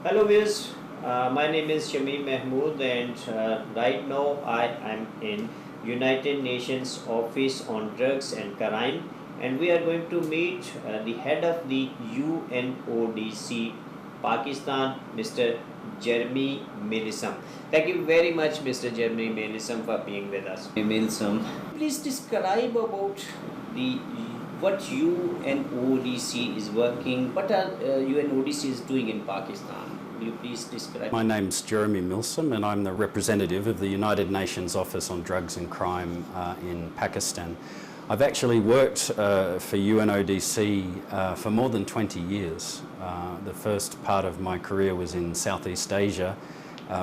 Hello viewers, my name is Shamim Mahmood and right now I am in United Nations Office on Drugs and Crime, and we are going to meet the head of the UNODC Pakistan, Mr. Jeremy Milsom. Thank you very much, Mr. Jeremy Milsom, for being with us. Milsom, please describe about the what UNODC is working, what are UNODC is doing in Pakistan. Will you please describe? My name's Jeremy Milsom and I'm the representative of the United Nations Office on Drugs and Crime in Pakistan. I've actually worked for UNODC for more than 20 years. The first part of my career was in Southeast Asia,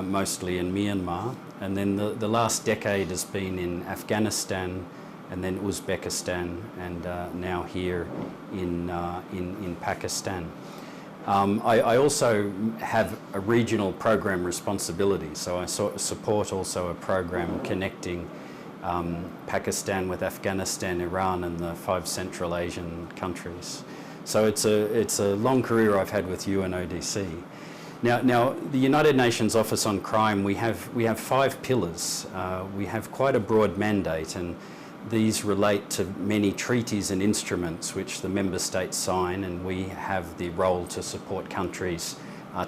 mostly in Myanmar, and then the last decade has been in Afghanistan and then Uzbekistan, and now here in Pakistan. I also have a regional program responsibility, so I support also a program connecting Pakistan with Afghanistan, Iran and the 5 Central Asian countries. So it's a long career I've had with UNODC. Now the United Nations Office on Crime, we have 5 pillars. We have quite a broad mandate, and these relate to many treaties and instruments which the member states sign, and we have the role to support countries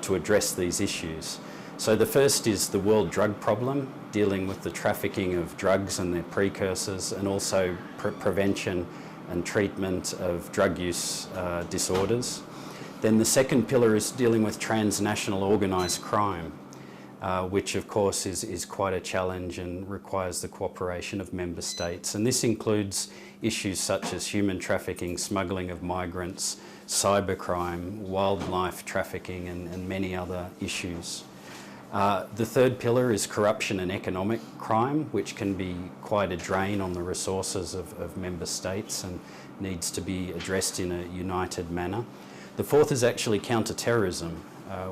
to address these issues. So the first is the world drug problem, dealing with the trafficking of drugs and their precursors, and also prevention and treatment of drug use disorders. Then the second pillar is dealing with transnational organised crime, which of course is quite a challenge and requires the cooperation of member states. And this includes issues such as human trafficking, smuggling of migrants, cybercrime, wildlife trafficking and many other issues. The third pillar is corruption and economic crime, which can be quite a drain on the resources of member states and needs to be addressed in a united manner. The fourth is actually counter-terrorism.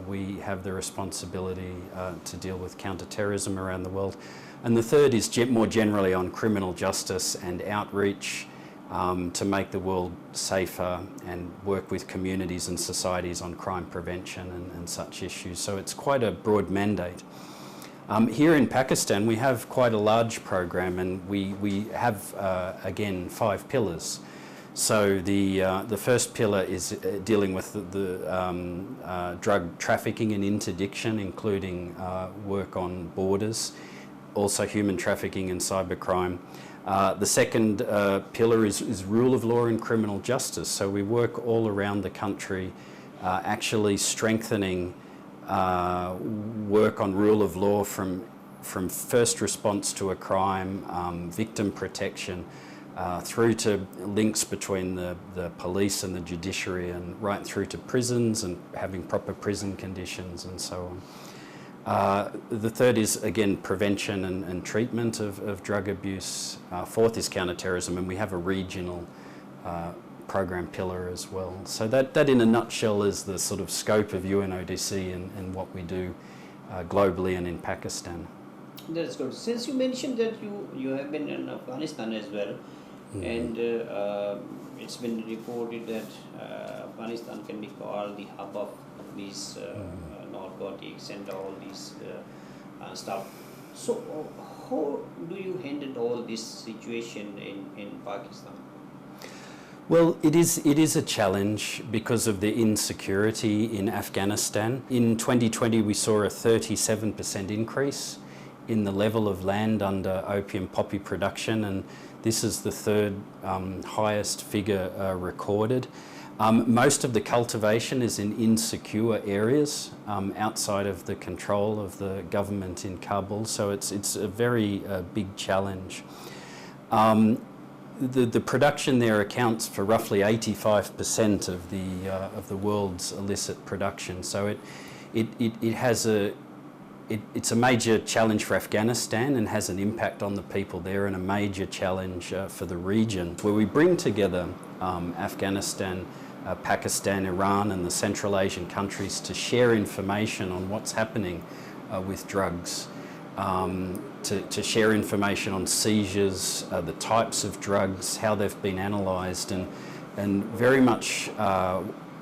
We have the responsibility to deal with counter-terrorism around the world. And the third is more generally on criminal justice and outreach to make the world safer and work with communities and societies on crime prevention and such issues. So it's quite a broad mandate. Here in Pakistan we have quite a large program, and we have again 5 pillars. So the first pillar is dealing with the drug trafficking and interdiction, including work on borders, also human trafficking and cybercrime. The second pillar is rule of law and criminal justice. So we work all around the country actually strengthening work on rule of law from first response to a crime, victim protection, through to links between the police and the judiciary, and right through to prisons and having proper prison conditions and so on. The third is again prevention and treatment of drug abuse. Fourth is counter-terrorism, and we have a regional program pillar as well. So that in a nutshell is the sort of scope of UNODC and what we do globally and in Pakistan. That's good. Since you mentioned that you have been in Afghanistan as well, and it's been reported that Afghanistan can be called the hub of these narcotics and all these stuff. So how do you handle all this situation in Pakistan? Well, it is a challenge because of the insecurity in Afghanistan. In 2020 we saw a 37% increase in the level of land under opium poppy production, and this is the third highest figure recorded. Most of the cultivation is in insecure areas outside of the control of the government in Kabul, so it's a very big challenge. The production there accounts for roughly 85% of the world's illicit production, so it's a major challenge for Afghanistan and has an impact on the people there, and a major challenge for the region, where we bring together Afghanistan, Pakistan, Iran and the Central Asian countries to share information on what's happening with drugs, to share information on seizures, the types of drugs, how they've been analysed, and very much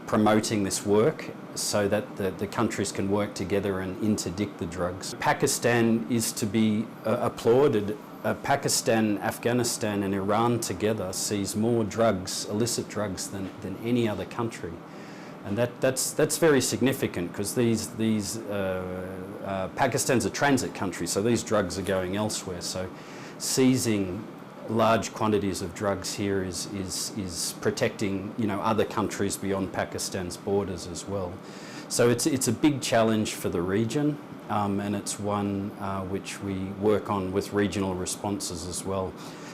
promoting this work so that the countries can work together and interdict the drugs. Pakistan is to be applauded. Pakistan, Afghanistan and Iran together sees more drugs, illicit drugs, than any other country. And that's very significant because Pakistan's a transit country, so these drugs are going elsewhere. So seizing large quantities of drugs here is protecting, you know, other countries beyond Pakistan's borders as well. So it's a big challenge for the region, and it's one which we work on with regional responses as well.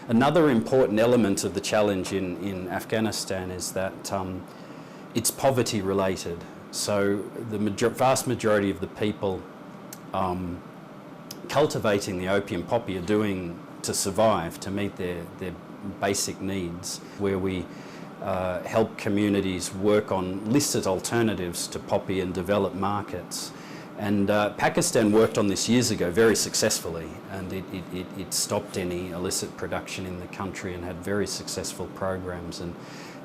Another important element of the challenge in Afghanistan is that it's poverty related. So the vast majority of the people cultivating the opium poppy are doing to survive, to meet their basic needs, where we help communities work on listed alternatives to poppy and develop markets. And Pakistan worked on this years ago very successfully, and it stopped any illicit production in the country and had very successful programs. And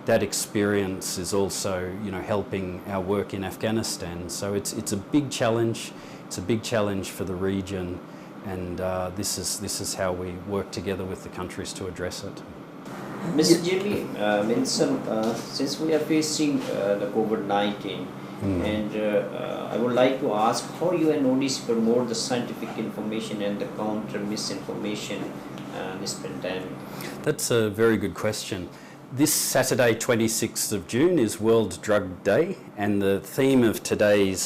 that experience is also, you know, helping our work in Afghanistan. So it's a big challenge. It's a big challenge for the region, and this is how we work together with the countries to address it. Mr. Jimmy Milsom, since we are facing the COVID-19, and I would like to ask how UNODC promote the scientific information and the counter misinformation this pandemic. That's a very good question. This Saturday, 26th of June, is World Drug Day, and the theme of today's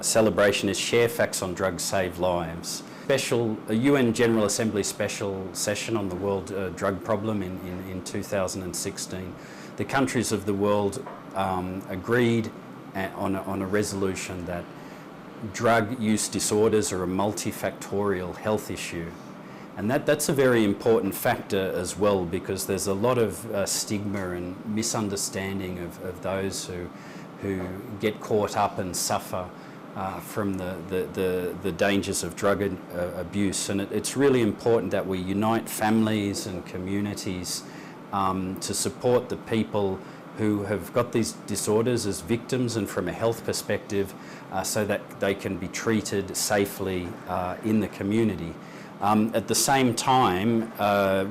celebration is Share Facts on Drugs, Save Lives. A UN General Assembly special session on the world drug problem in 2016. The countries of the world agreed on a resolution that drug use disorders are a multifactorial health issue. And that's a very important factor as well, because there's a lot of stigma and misunderstanding of those who get caught up and suffer from the dangers of drug abuse. And it's really important that we unite families and communities to support the people who have got these disorders as victims and from a health perspective, so that they can be treated safely in the community. At the same time,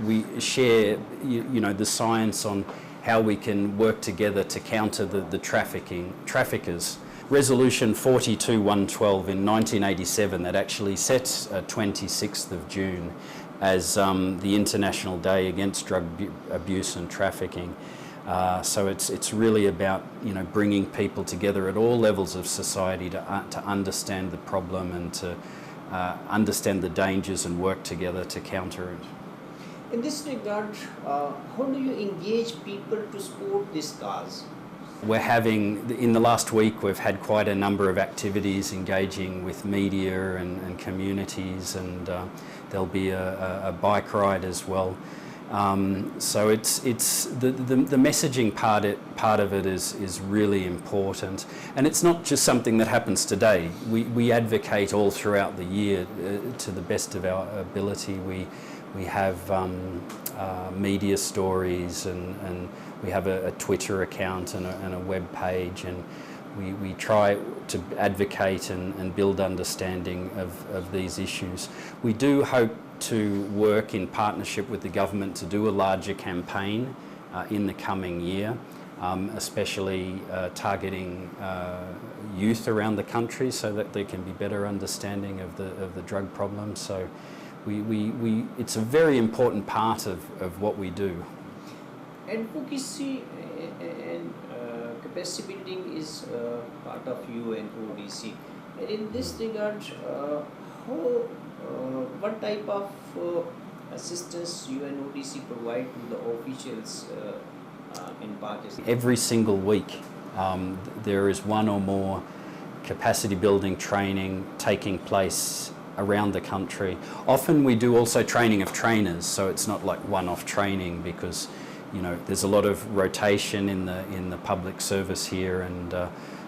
we share, you know, the science on how we can work together to counter the traffickers. Resolution 42-112 in 1987 that actually sets 26th of June as the International Day Against Drug Abuse and Trafficking. So it's really about, you know, bringing people together at all levels of society to understand the problem and to understand the dangers and work together to counter it. In this regard, how do you engage people to support this cause? In the last week, we've had quite a number of activities engaging with media and communities, and there'll be a bike ride as well. So it's the messaging part of it is really important, and it's not just something that happens today. We advocate all throughout the year to the best of our ability. We have media stories, and we have a Twitter account and a web page, and we try to advocate and build understanding of these issues. We do hope to work in partnership with the government to do a larger campaign in the coming year, especially targeting youth around the country so that there can be better understanding of the drug problem. So it's a very important part of what we do. Advocacy and capacity building is part of UNODC. And in this regard, what type of assistance UNODC provide to the officials in Pakistan? Every single week there is one or more capacity building training taking place around the country. Often we do also training of trainers, so it's not like one-off training, because you know there's a lot of rotation in the public service here, and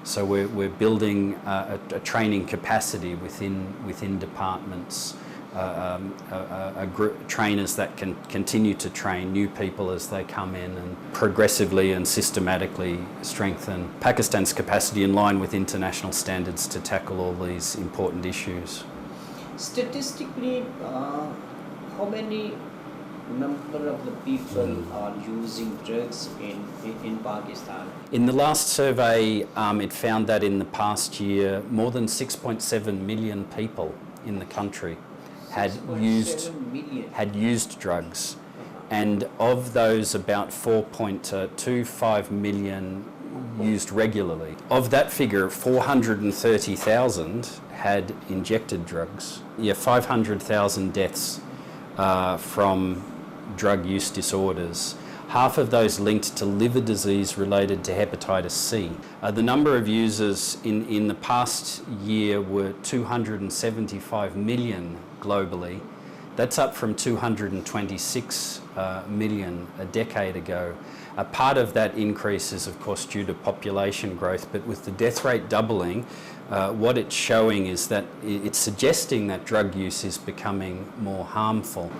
so we're building a training capacity within departments trainers that can continue to train new people as they come in and progressively and systematically strengthen Pakistan's capacity in line with international standards to tackle all these important issues. Statistically, how many number of the people are using drugs in Pakistan? In the last survey, it found that in the past year, more than 6.7 million people in the country had used drugs, and of those, about 4.25 million used regularly. Of that figure, 430,000 had injected drugs. 500,000 deaths from drug use disorders. Half of those linked to liver disease related to hepatitis C. The number of users in the past year were 275 million globally. That's up from 226 million a decade ago. A part of that increase is of course due to population growth, but with the death rate doubling, what it's showing is that it's suggesting that drug use is becoming more harmful.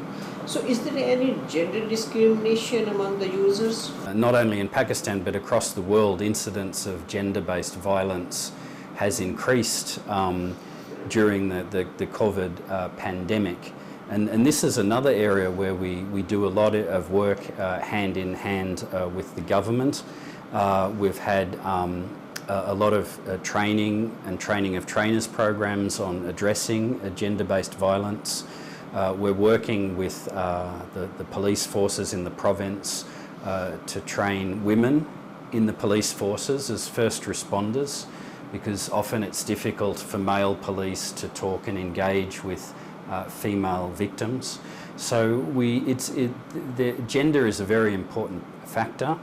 So is there any gender discrimination among the users? Not only in Pakistan but across the world, incidents of gender-based violence has increased during the COVID pandemic. And this is another area where we do a lot of work hand in hand with the government. We've had a lot of training of trainers programs on addressing gender-based violence. We're working with the police forces in the province to train women in the police forces as first responders, because often it's difficult for male police to talk and engage with female victims. So the gender is a very important factor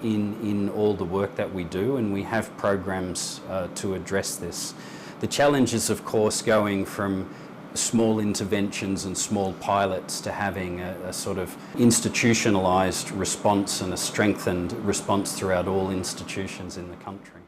in all the work that we do, and we have programs to address this. The challenge is of course going from small interventions and small pilots to having a sort of institutionalised response and a strengthened response throughout all institutions in the country.